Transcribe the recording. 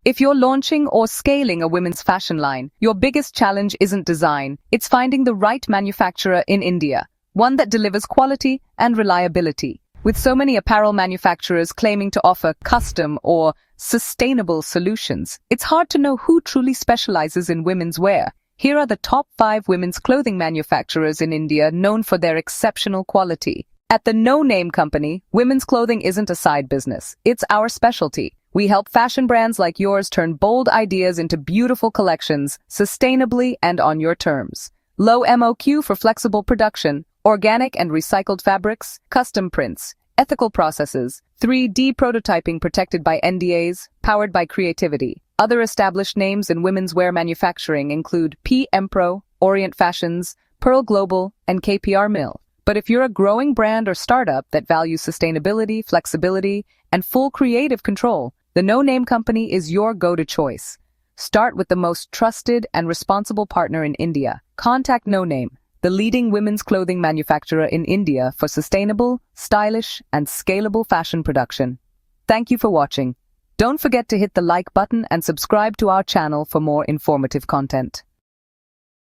If you're launching or scaling a women's fashion line, your biggest challenge isn't design, it's finding the right manufacturer in India, one that delivers quality and reliability. With so many apparel manufacturers claiming to offer custom or sustainable solutions, it's hard to know who truly specializes in women's wear. Here are the top 5 women's clothing manufacturers in India known for their exceptional quality. At the NoName Company, women's clothing isn't a side business, it's our specialty. We help fashion brands like yours turn bold ideas into beautiful collections, sustainably and on your terms. Low MOQ for flexible production, organic and recycled fabrics, custom prints, ethical processes, 3D prototyping protected by NDAs, powered by creativity. Other established names in women's wear manufacturing include P. Empro, Orient Fashions, Pearl Global, and KPR Mill. But if you're a growing brand or startup that values sustainability, flexibility, and full creative control, the NoName Company is your go-to choice. Start with the most trusted and responsible partner in India. Contact NoName, the leading women's clothing manufacturer in India for sustainable, stylish, and scalable fashion production. Thank you for watching. Don't forget to hit the like button and subscribe to our channel for more informative content.